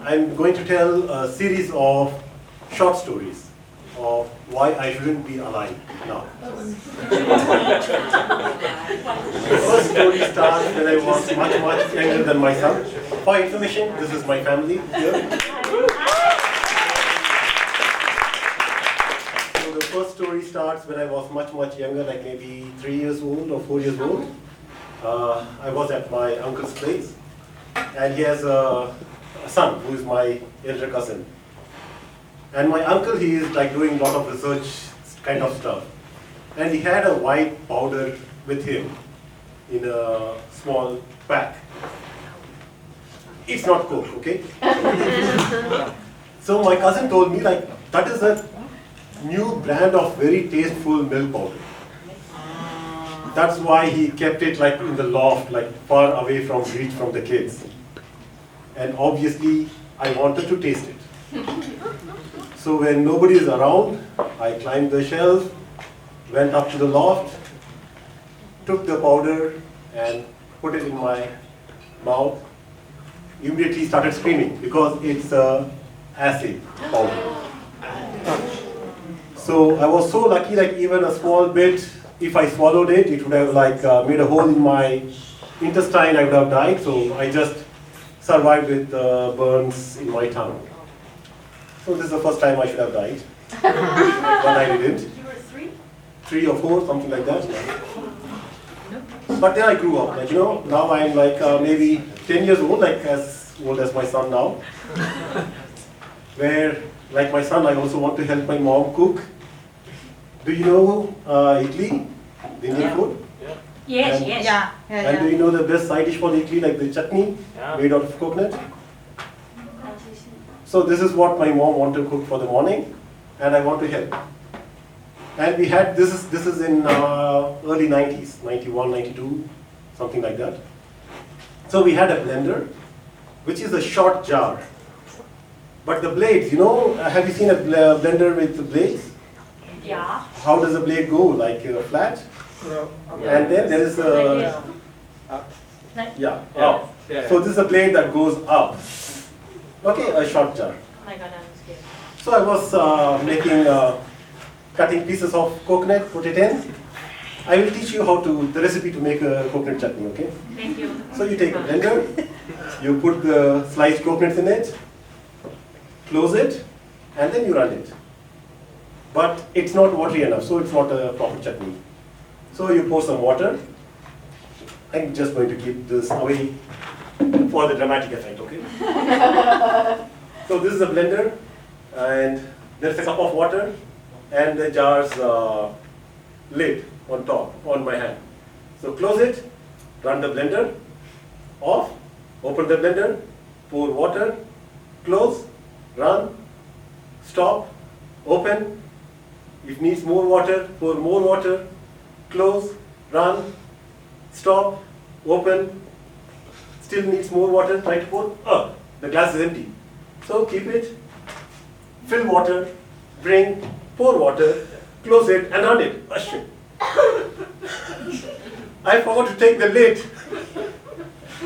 I'm going to tell a series of short stories of why I shouldn't be alive now. The first story starts when I was much younger than my son. For information, this is my family here. So the first story starts when I was much younger, like maybe 3 years old or 4 years old. I was at my uncle's place, and he has a son who is my elder cousin. And my uncle, he is like doing a lot of research kind of stuff. And he had a white powder with him in a small pack. It's not Coke, okay? So my cousin told me, like, that is a new brand of very tasteful milk powder. That's why he kept it like in the loft, like far away from reach from the kids. And obviously, I wanted to taste it. So when nobody is around, I climbed the shelf, went up to the loft, took the powder and put it in my mouth. Immediately started screaming because it's acid powder. So I was so lucky, like even a small bit, if I swallowed it, it would have like made a hole in my intestine, I would have died. So I just survived with burns in my tongue. So this is the first time I should have died, but I didn't. You were 3? 3 or 4, something like that. But then I grew up, like, you know, now I'm like maybe 10 years old, like as old as my son now. Where, like my son, I also want to help my mom cook. Do you know idli, the Indian food? Yes, And- yes. And do you know the best side dish for the idli, like the chutney made out of coconut? So this is what my mom wanted to cook for the morning, and I want to help. And we had, this is in early 90s, 91, 92, something like that. So we had a blender, which is a short jar. But the blades, you know, have you seen a blender with the blades? Yeah. How does the blade go? Like flat? And then there is a, yeah. Yeah. So this is a blade that goes up. Okay, a short jar. Oh my god, I'm scared. So I was cutting pieces of coconut, put it in. I will teach you the recipe to make a coconut chutney, okay? Thank you. So you take a blender, you put the sliced coconuts in it, close it, and then you run it. But it's not watery enough, so it's not a proper chutney. So you pour some water. I'm just going to keep this away for the dramatic effect, okay? So this is a blender, and there's a cup of water, and the jar's lid on top, on my hand. So close it, run the blender, off, open the blender, pour water, close, run, stop, open. If needs more water, pour more water, close, run, stop, open. Still needs more water, try to pour, the glass is empty. So keep it, fill water, bring, pour water, close it and run it. Oh, shit. I forgot to take the lid.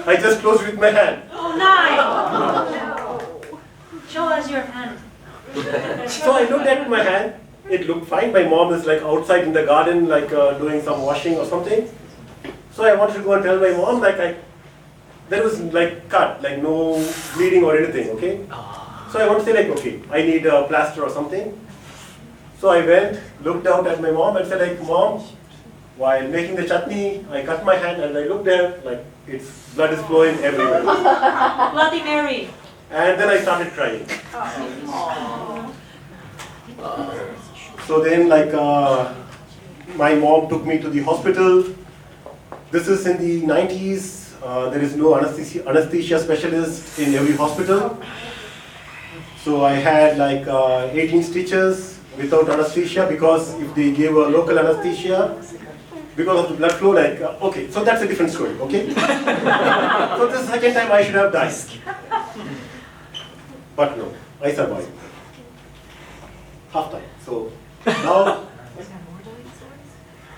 I just closed it with my hand. Oh no! Show us your hand. So I looked at my hand, it looked fine. My mom is like outside in the garden, like doing some washing or something. So I wanted to go and tell my mom, like there was like cut, like no bleeding or anything, okay? So I want to say like, okay, I need a plaster or something. So I went, looked out at my mom and said like, Mom, while making the chutney, I cut my hand and I looked there, like blood is flowing everywhere. Bloody Mary. And then I started crying. So then like, my mom took me to the hospital. This is in the 90s. There is no anesthesia specialist in every hospital. So I had like 18 stitches without anesthesia, because if they gave a local anesthesia, because of the blood flow, like, okay, so that's a different story, okay? So the second time I should have died. But no, I survived. Half time. So now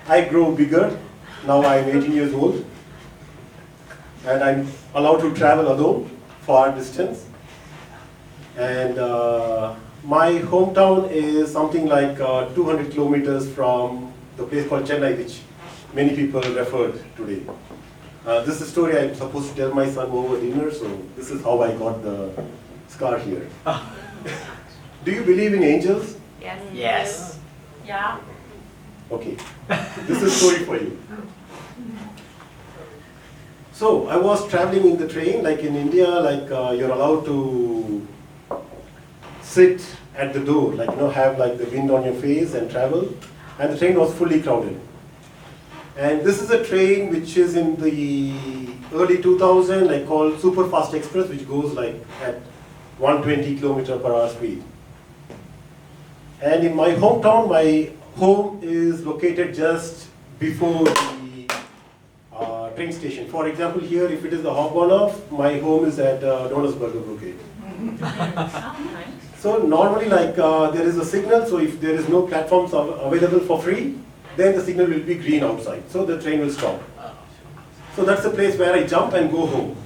I grow bigger. Now I'm 18 years old. And I'm allowed to travel alone, far distance. And my hometown is something like 200 kilometers from the place called Chennai, which many people referred today. This is a story I'm supposed to tell my son over dinner, so this is how I got the scar here. Do you believe in angels? Yes. Yes. Yeah. Okay, this is a story for you. So I was traveling in the train, like in India, like you're allowed to sit at the door, like have like the wind on your face and travel. And the train was fully crowded. And this is a train which is in the early 2000s, like called Super Fast Express, which goes like at 120 kilometer per hour speed. And in my hometown, my home is located just before the train station. For example, here, if it is the Hogwarts, my home is at Donnersberger Brigade. So normally, like there is a signal. So if there is no platforms available for free, then the signal will be green outside. So the train will stop. So that's the place where I jump and go home.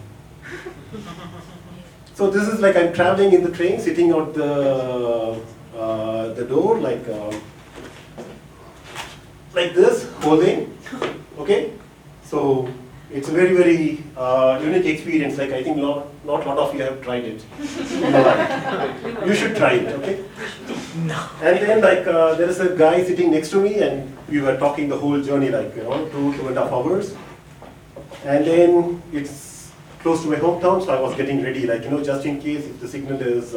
So this is like I'm traveling in the train, sitting out the door, like this, holding. Okay. So it's a very, very unique experience. Like I think not a lot of you have tried it. You should try it, okay? No. And then like there is a guy sitting next to me, and we were talking the whole journey, like 2.5 hours. And then it's close to my hometown, so I was getting ready, like just in case if the signal is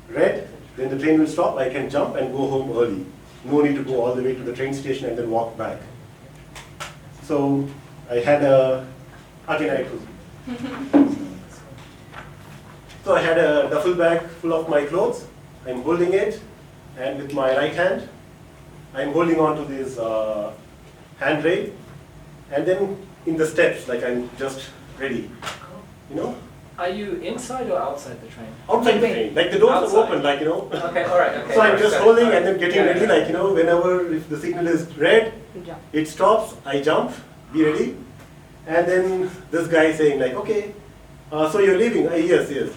red, then the train will stop. I can jump and go home early. No need to go all the way to the train station and then walk back. So I had So I had a duffel bag full of my clothes. I'm holding it, and with my right hand, I'm holding on to this handrail, and then in the steps, like I'm just ready. Are you inside or outside the train? Outside the train, like the doors Outside. are open, like Okay, all right. Okay. So I'm just Got it, holding all right. and then getting Yeah, ready, yeah. like whenever if the signal is red, it stops. I jump, be ready, and then this guy is saying like, okay, so you're leaving? Yes, yes.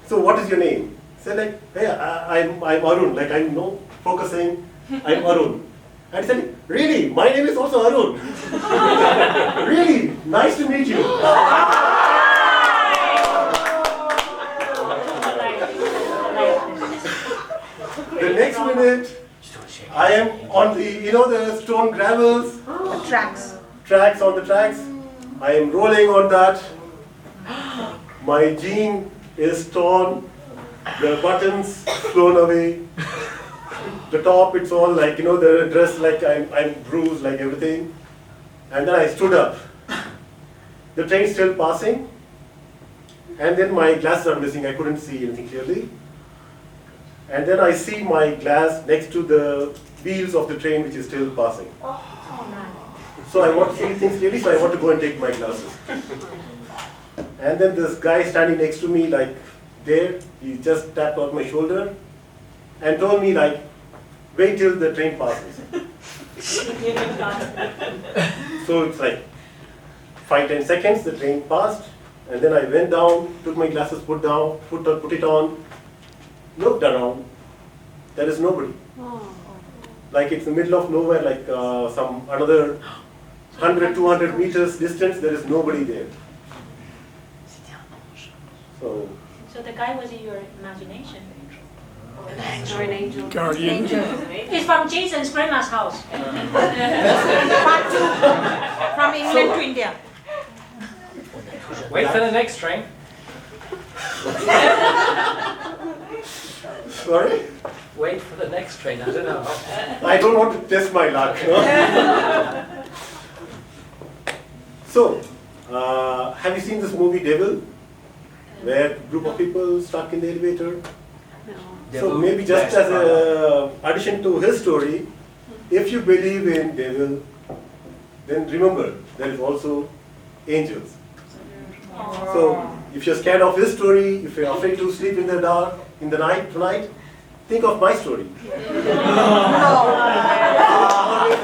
So what is your name? Say like, hey, I'm Arun. Like I'm focusing. I'm Arun. And he said, really? My name is also Arun. Really? Nice to meet you. The next minute, I am on the the stone gravels. Tracks on the tracks. I am rolling on that. My jean is torn, the buttons flown away. The top, it's all like, the dress, like I'm bruised, like everything. And then I stood up. The train's still passing. And then my glasses are missing, I couldn't see anything clearly. And then I see my glass next to the wheels of the train, which is still passing. So I want to see things clearly, so I want to go and take my glasses. And then this guy standing next to me, like there, he just tapped on my shoulder and told me like, wait till the train passes. So it's like 5-10 seconds, the train passed, and then I went down, took my glasses, put it on, looked around, there is nobody. Like it's the middle of nowhere, like some another 100-200 meters distance, there is nobody there. So the guy was in your imagination. Or an angel. Guardian. It's from Jason's grandma's house. From England to India. Wait for the next train. sorry? Wait for the next train. I don't know. I don't want to test my luck. So, have you seen this movie Devil? Where a group of people stuck in the elevator? So maybe just as an addition to his story, if you believe in devil, then remember there is also angels. So if you're scared of his story, if you're afraid to sleep in the dark, in the night tonight, think of my story. Always